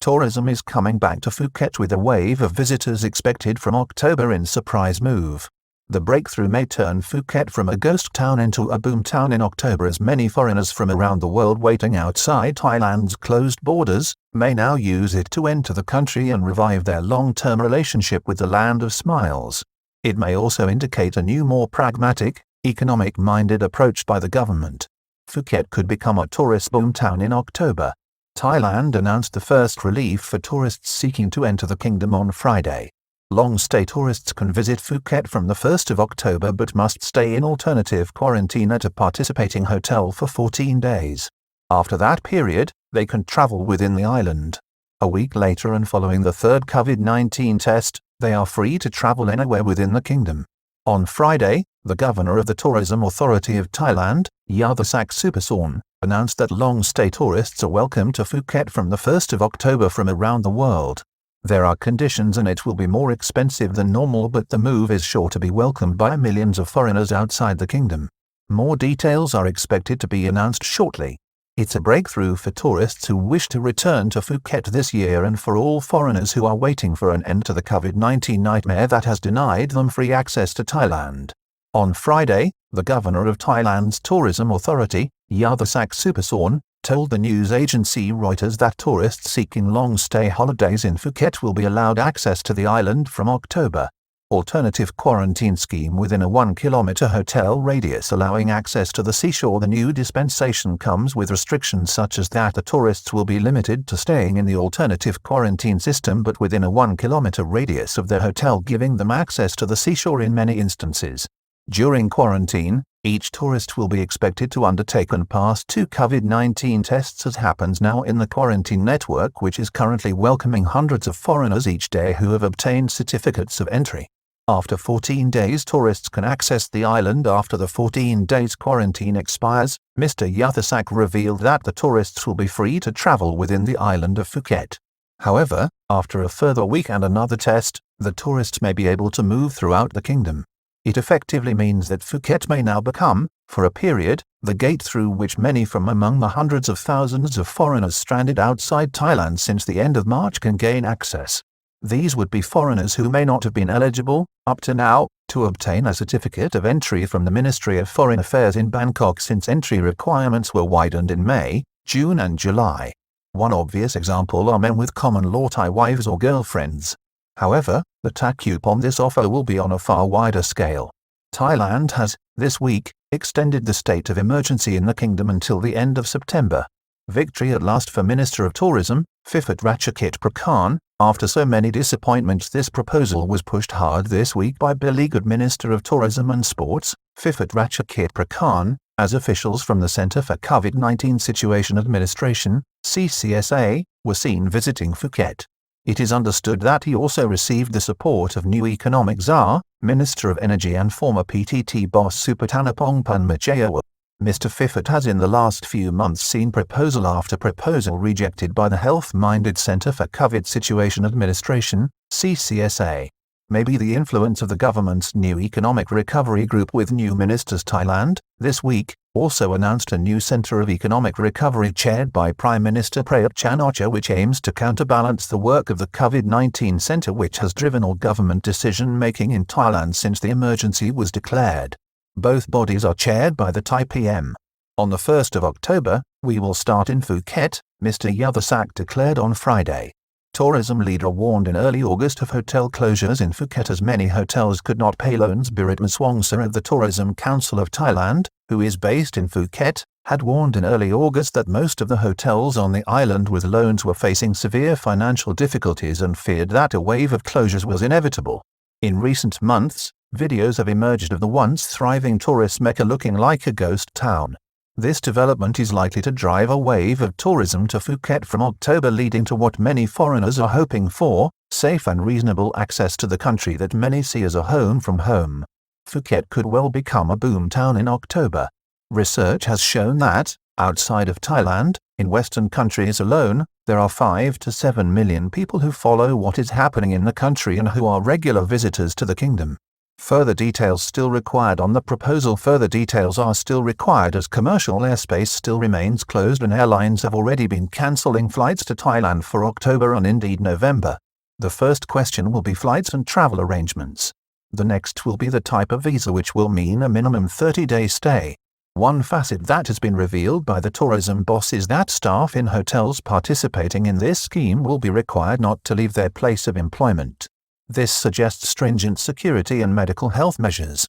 Tourism is coming back to Phuket with a wave of visitors expected from October in surprise move. The breakthrough may turn Phuket from a ghost town into a boomtown in October, as many foreigners from around the world waiting outside Thailand's closed borders may now use it to enter the country and revive their long-term relationship with the land of smiles. It may also indicate a new, more pragmatic, economic-minded approach by the government. Phuket could become a tourist boomtown in October. Thailand announced the first relief for tourists seeking to enter the kingdom on Friday. Long-stay tourists can visit Phuket from the 1st of October but must stay in alternative quarantine at a participating hotel for 14 days. After that period, they can travel within the island. A week later and following the third COVID-19 test, they are free to travel anywhere within the kingdom. On Friday, the governor of the Tourism Authority of Thailand, Yathasak Supasorn, announced that long-stay tourists are welcome to Phuket from the 1st of October from around the world. There are conditions and it will be more expensive than normal, but the move is sure to be welcomed by millions of foreigners outside the kingdom. More details are expected to be announced shortly. It's a breakthrough for tourists who wish to return to Phuket this year and for all foreigners who are waiting for an end to the COVID-19 nightmare that has denied them free access to Thailand. On Friday, the governor of Thailand's Tourism Authority, Yathasak Supasorn, told the news agency Reuters that tourists seeking long-stay holidays in Phuket will be allowed access to the island from October. Alternative quarantine scheme within a 1-kilometer hotel radius allowing access to the seashore. The new dispensation comes with restrictions such as that the tourists will be limited to staying in the alternative quarantine system but within a 1-kilometer radius of their hotel, giving them access to the seashore in many instances. During quarantine, each tourist will be expected to undertake and pass 2 COVID-19 tests, as happens now in the quarantine network, which is currently welcoming hundreds of foreigners each day who have obtained certificates of entry. After 14 days, tourists can access the island. After the 14 days quarantine expires, Mr. Yathasak revealed that the tourists will be free to travel within the island of Phuket. However, after a further week and another test, the tourists may be able to move throughout the kingdom. It effectively means that Phuket may now become, for a period, the gate through which many from among the hundreds of thousands of foreigners stranded outside Thailand since the end of March can gain access. These would be foreigners who may not have been eligible, up to now, to obtain a certificate of entry from the Ministry of Foreign Affairs in Bangkok since entry requirements were widened in May, June and July. One obvious example are men with common law Thai wives or girlfriends. However, the take-up on this offer will be on a far wider scale. Thailand has, this week, extended the state of emergency in the kingdom until the end of September. Victory at last for Minister of Tourism, Phiphat Ratchakitprakarn. After so many disappointments, this proposal was pushed hard this week by beleaguered Minister of Tourism and Sports, Phiphat Ratchakitprakarn, as officials from the Centre for COVID-19 Situation Administration, CCSA, were seen visiting Phuket. It is understood that he also received the support of new economic czar, Minister of Energy and former PTT boss Supathanapong Punmajayawa. Mr. Phiphat has in the last few months seen proposal after proposal rejected by the health-minded Centre for COVID Situation Administration, CCSA. Maybe the influence of the government's new economic recovery group with new ministers. Thailand, this week, also announced a new Centre of Economic Recovery chaired by Prime Minister Prayut Chan-o-cha, which aims to counterbalance the work of the COVID-19 Centre, which has driven all government decision-making in Thailand since the emergency was declared. Both bodies are chaired by the Thai PM. On the 1st of October, we will start in Phuket, Mr. Yathasak declared on Friday. Tourism leader warned in early August of hotel closures in Phuket as many hotels could not pay loans. Birit Maswongsa of the Tourism Council of Thailand, who is based in Phuket, had warned in early August that most of the hotels on the island with loans were facing severe financial difficulties and feared that a wave of closures was inevitable. In recent months, videos have emerged of the once thriving tourist mecca looking like a ghost town. This development is likely to drive a wave of tourism to Phuket from October, leading to what many foreigners are hoping for, safe and reasonable access to the country that many see as a home from home. Phuket could well become a boom town in October. Research has shown that, outside of Thailand, in Western countries alone, there are 5 to 7 million people who follow what is happening in the country and who are regular visitors to the kingdom. Further details still required on the proposal. Further details are still required as commercial airspace still remains closed and airlines have already been cancelling flights to Thailand for October and indeed November. The first question will be flights and travel arrangements. The next will be the type of visa, which will mean a minimum 30-day stay. One facet that has been revealed by the tourism boss is that staff in hotels participating in this scheme will be required not to leave their place of employment. This suggests stringent security and medical health measures.